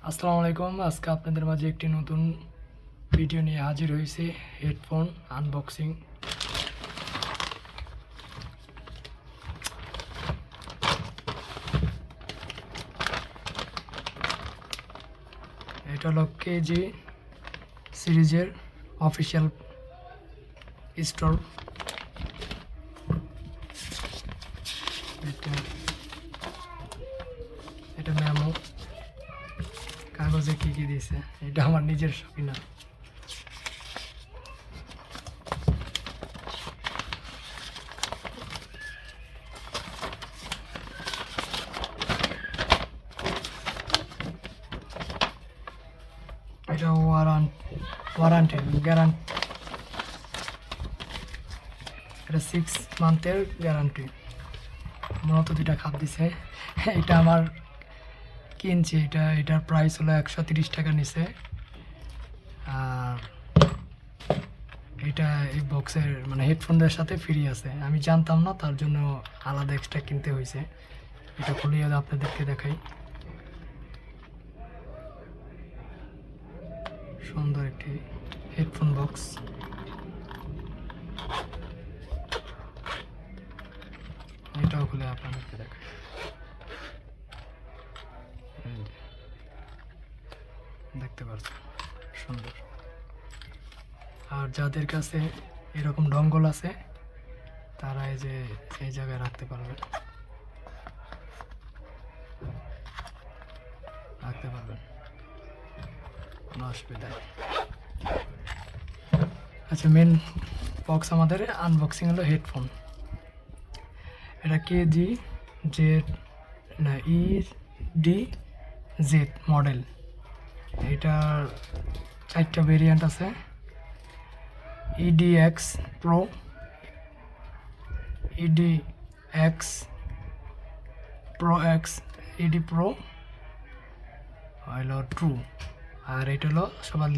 আসসালামু আলাইকুম। আজকে আপনাদের মাঝে একটি নতুন ভিডিও নিয়ে হাজির হয়েছে, হেডফোন আনবক্সিং। এটা হলো কেজি সিরিজের অফিসিয়াল স্টোর। এটা মেমো কাগজে কি দিয়েছে, এটা আমার নিজের শখই না। এটা ওয়ারান্টি গ্যারান্টি, এটা 6 মান্থের গ্যারান্টি। মূলত দুইটা খাপ দিছে। এটা আমার কিনছি, এটার প্রাইস হলো 130 টাকা নিছে। আর এটা এই বক্সের মানে হেডফোনদের সাথে ফ্রি আছে, আমি জানতাম না, তার জন্য আলাদা এক্সট্রা কিনতে হয়েছে। এটা খুলিয়ে আপনাদেরকে দেখাই। সুন্দর একটি হেডফোন বক্স। এটাও খুলে আপনাদেরকে দেখাই। দেখতে পাচ্ছেন সুন্দর। আর যাদের কাছে এরকম ডঙ্গল আছে তারা এই যে এই জায়গায় রাখতে পারবেন। কোনো অসুবিধা নেই। আচ্ছা, মেন বক্স আমাদের আনবক্সিং হলো হেডফোন। এটা কেজি জেড না ডি জেড মডেল। এটার 4টা ভেরিয়েন্ট আছে: EDX pro, EDX pro x, ED pro হলো ট্রু। আর এটা হলো সবার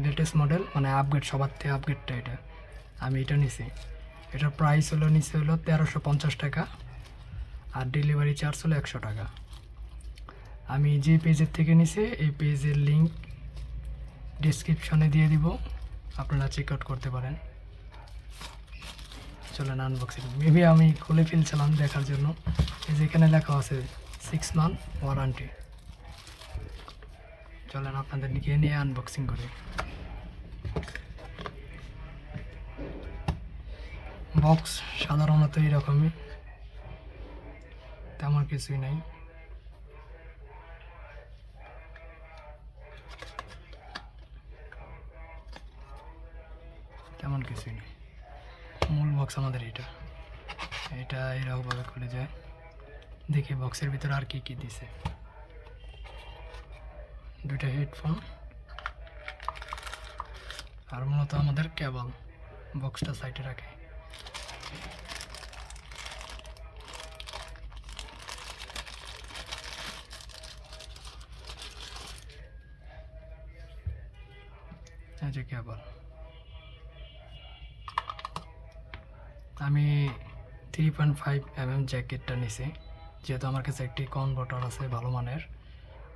লেটেস্ট মডেল, মানে আপগ্রেড, সবার থেকে আপগ্রেডটা এটা। আমি এটা নিছি। এটার প্রাইস হলো 1350 টাকা, আর ডেলিভারি চার্জ হলো 100 টাকা। আমি যে পেজের থেকে নিছি এই পেজের লিঙ্ক ডিসক্রিপশনে দিয়ে দিব, আপনারা চেক আউট করতে পারেন। চলেন আনবক্সিং। মেবি আমি খুলে ফেলছিলাম দেখার জন্য। এই যে এখানে লেখা আছে 6 মান্থ ওয়ারান্টি। চলেন আপনাদের নিয়ে আনবক্সিং করি। বক্স সাধারণত এরকমই, তেমন কিছুই নাই। তেমন কিছুই নেই। মূল বক্স আমাদের এটা এরকমভাবে খুলে যায়। দেখি বক্সের ভিতরে আর কি দিছে। দুইটা হেডফোন আর মূলত আমাদের কেবল। বক্সটা সাইডে রাখে। এই যে কেবল। আমি 3.5 mm জ্যাকেটটা নিছি, যেহেতু আমার কাছে একটি কনভার্টার আছে ভালো মানের।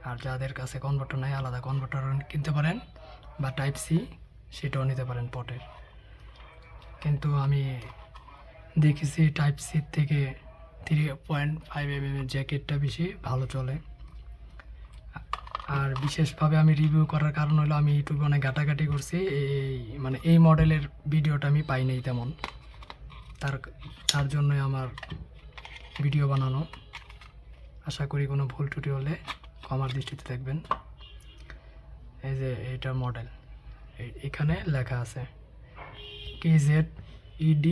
আর যাদের কাছে কনভার্টার নাই, আলাদা কনভার্টার কিনতে পারেন, বা টাইপ সি সেটাও নিতে পারেন পটের। কিন্তু আমি দেখেছি টাইপ সি থেকে 3.5 mm জ্যাকেটটা বেশি ভালো চলে। আর বিশেষভাবে আমি রিভিউ করার কারণ হলো আমি ইউটিউবে অনেক ঘাটাঘাটি করছি, এই মডেলের ভিডিওটা আমি পাই নাই তেমন। তার জন্যই আমার ভিডিও বানানো। আশা করি কোনো ভুল ত্রুটি হলে ক্ষমার দৃষ্টিতে দেখবেন। এই যে এইটার মডেল, এখানে লেখা আছে KZEDZ।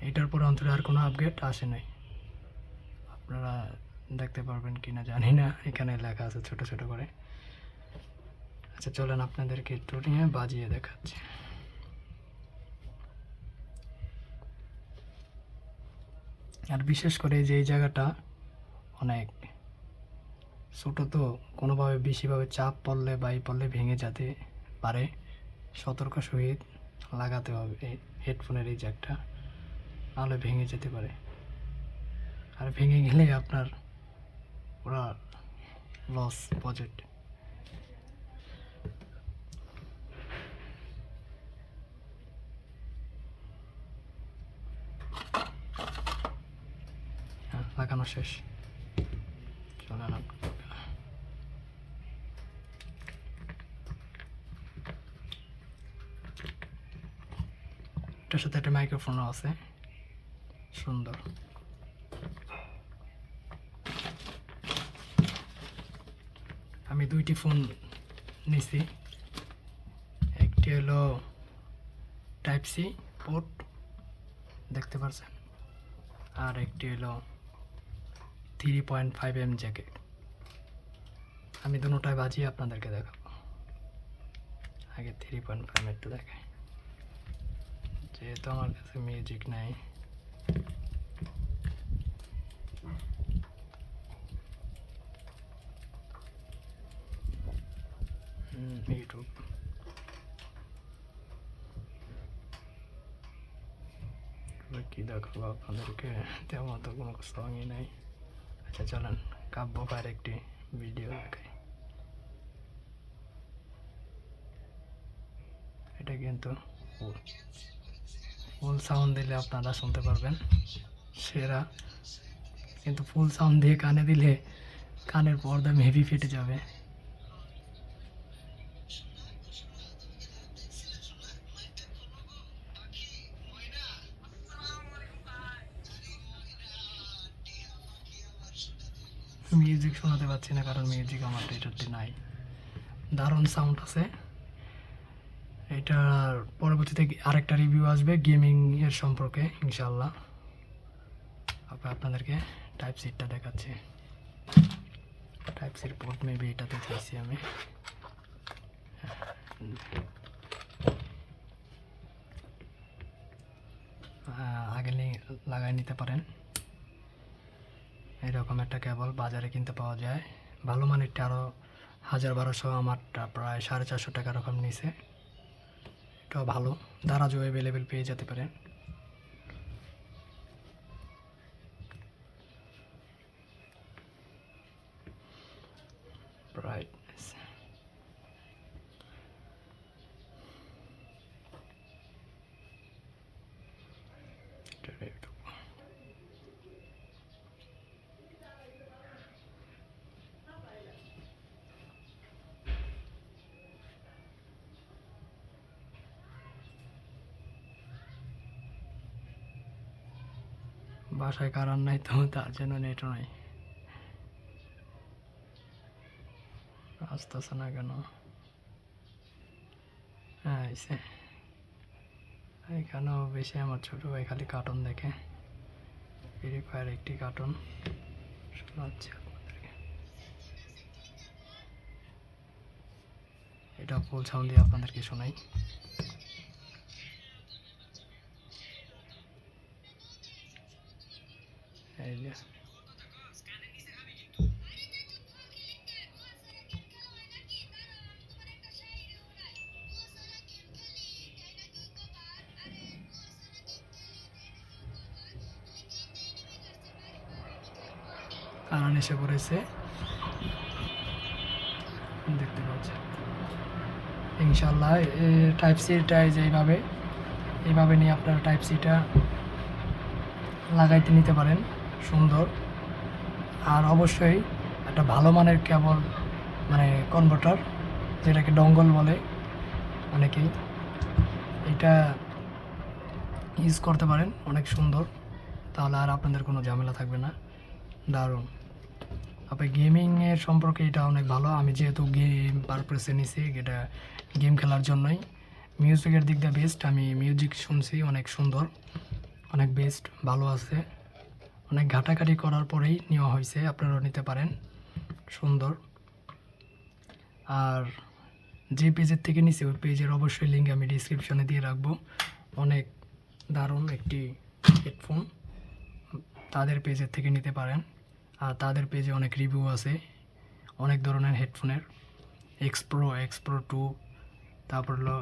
এটার পর অন্তরে আর কোনো আপগ্রেড আসে নাই। আপনারা দেখতে পারবেন কিনা জানি না, এখানে লেখা আছে ছোট ছোট করে। আচ্ছা, চলেন আপনাদেরকে একটু নিয়ে বাজিয়ে দেখাচ্ছি। আর বিশেষ করে যে এই জায়গাটা অনেক ছোটো, তো কোনোভাবে বেশিভাবে চাপ পড়লে বা পড়লে ভেঙে যেতে পারে। সতর্ক সহিত লাগাতে হবে এই হেডফোনের এই জ্যাকটা, নাহলে ভেঙে যেতে পারে। আর ভেঙে গেলে আপনার পুরা লস বাজেট। লাগানো শেষ। চলেন এটার সাথে একটা মাইক্রোফোনও আছে, সুন্দর। আমি দুইটি ফোন নিছি, একটি হলো টাইপ সি পোর্ট দেখতে পাচ্ছেন, আর একটি হলো 3.5mm জ্যাকেট। আমি দুটোটাই বাজিয়ে আপনাদেরকে দেখাবো। আগে 3.5 একটু দেখাই, যেহেতু আমার কাছে মিউজিক নাই। ইউটিউব কি দেখাবো আপনাদেরকে, তেমন তো কোনো সঙ্গই নাই। আচ্ছা চলেন কাব্যকার একটি ভিডিও দেখাই। এটা কিন্তু ফুল সাউন্ড দিলে আপনারা শুনতে পারবেন সেরা, কিন্তু ফুল সাউন্ড দিয়ে কানে দিলে কানের পর্দা মেবি ফেটে যাবে। মিউজিক শোনাতে পারছি না কারণ মিউজিক আমার এটাতে নাই। দারুণ সাউন্ড আছে। এটার পরবর্তীতে আরেকটা রিভিউ আসবে গেমিং এর সম্পর্কে ইনশাল্লাহ। আপনাদেরকে টাইপ সিটা দেখাচ্ছি। টাইপ সির পোর্ট মেবি এটাতে চাইছি আমি। আগে লাগাই নিতে পারেন। এরকম একটা কেবল বাজারে কিনতে পাওয়া যায়, ভালো মানেরটা আরও 1000-1200, আমারটা প্রায় 450 টাকা রকম নিছে। এটাও ভালো, দারাজও অ্যাভেলেবেল পেয়ে যেতে পারেন। ব্রাইটনেস বাসায় কারণ নাই তো তার জন্য নেটও নাই। আসতেছে না কেন? হ্যাঁ এসে এখানেও বেশি আমার ছোটো ভাই খালি কার্টুন দেখে। ফ্রি ফায়ার একটি কার্টুন শোনাচ্ছি আপনাদেরকে। এটা ফুল সাউন্ড দিয়ে আপনাদেরকে শোনাই। এই যে কারণ এসে পড়েছে দেখতে পাচ্ছেন। ইনশাল্লাহ টাইপ সিটা এইভাবে নিয়ে আপনারা টাইপ সিটা লাগাইতে নিতে পারেন, সুন্দর। আর অবশ্যই একটা ভালো মানের কেবল, মানে কনভার্টার, যেটাকে ডঙ্গল বলে অনেকেই, এটা ইউজ করতে পারেন, অনেক সুন্দর। তাহলে আর আপনাদের কোনো ঝামেলা থাকবে না। দারুণ। তবে গেমিংয়ের সম্পর্কে এটা অনেক ভালো। আমি যেহেতু গেম পারপাসে নিছি, এটা গেম খেলার জন্যই। মিউজিকের দিক দিয়ে বেস্ট, আমি মিউজিক শুনছি, অনেক সুন্দর, অনেক বেস্ট, ভালো আছে। অনেক ঘাটাঘাটি করার পরেই নেওয়া হয়েছে, আপনারাও নিতে পারেন, সুন্দর। আর যে পেজের থেকে নিছি ওই পেজের অবশ্যই লিঙ্ক আমি ডিসক্রিপশনে দিয়ে রাখবো। অনেক দারুণ একটি হেডফোন, তাদের পেজের থেকে নিতে পারেন। আর তাদের পেজে অনেক রিভিউ আছে অনেক ধরনের হেডফোনের, এক্সপ্রো 2, তারপর হলো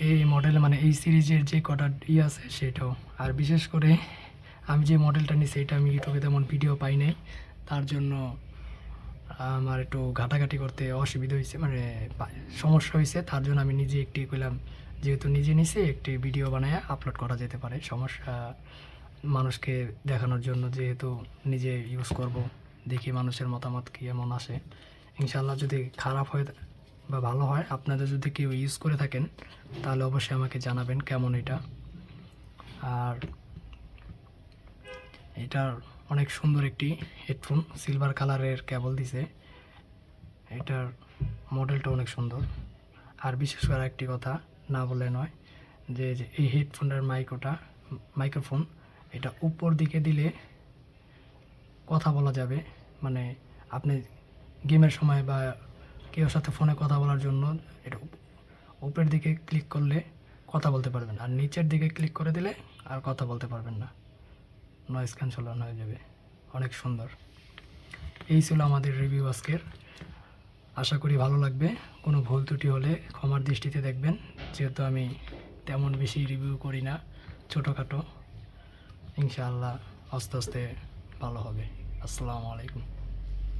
এই মডেল, মানে এই সিরিজের যে কটা আছে সেটাও। আর বিশেষ করে আমি যে মডেলটা নিছি এটা আমি ইউটিউবে তেমন ভিডিও পাই নাই, তার জন্য আমার একটু ঘাটাঘাটি করতে অসুবিধা হয়েছে, মানে সমস্যা হয়েছে। তার জন্য আমি নিজে একটি করলাম, যেহেতু নিজে নিছি একটি ভিডিও বানায় আপলোড করা যেতে পারে, সমস্যা মানুষকে দেখানোর জন্য, যেহেতু নিজে ইউজ করব, দেখি মানুষের মতামত কী এমন আসে। ইনশাল্লাহ যদি খারাপ হয় বা ভালো হয়, আপনাদের যদি কেউ ইউজ করে থাকেন তাহলে অবশ্যই আমাকে জানাবেন কেমন এটা। আর এটার অনেক সুন্দর একটি হেডফোন, সিলভার কালারের কেবল দিছে, এটার মডেলটা অনেক সুন্দর। আর বিশেষ করে একটি কথা না বলে নয়, যে এই হেডফোনের মাইক্রোফোন এটা উপর দিকে দিলে কথা বলা যাবে, মানে আপনি গেমের সময় বা কেউ সাথে ফোনে কথা বলার জন্য এটা উপরের দিকে ক্লিক করলে কথা বলতে পারবেন, আর নিচের দিকে ক্লিক করে দিলে আর কথা বলতে পারবেন না, নয়েজ ক্যান্সেল হয়ে যাবে। অনেক সুন্দর। এই ছিল আমাদের রিভিউ আজকের, আশা করি ভালো লাগবে। কোনো ভুল ত্রুটি হলে ক্ষমার দৃষ্টিতে দেখবেন, যেহেতু আমি তেমন বেশি রিভিউ করি না, ছোটোখাটো। ইনশাআল্লাহ আস্তে আস্তে ভালো হবে। আসসালামু আলাইকুম।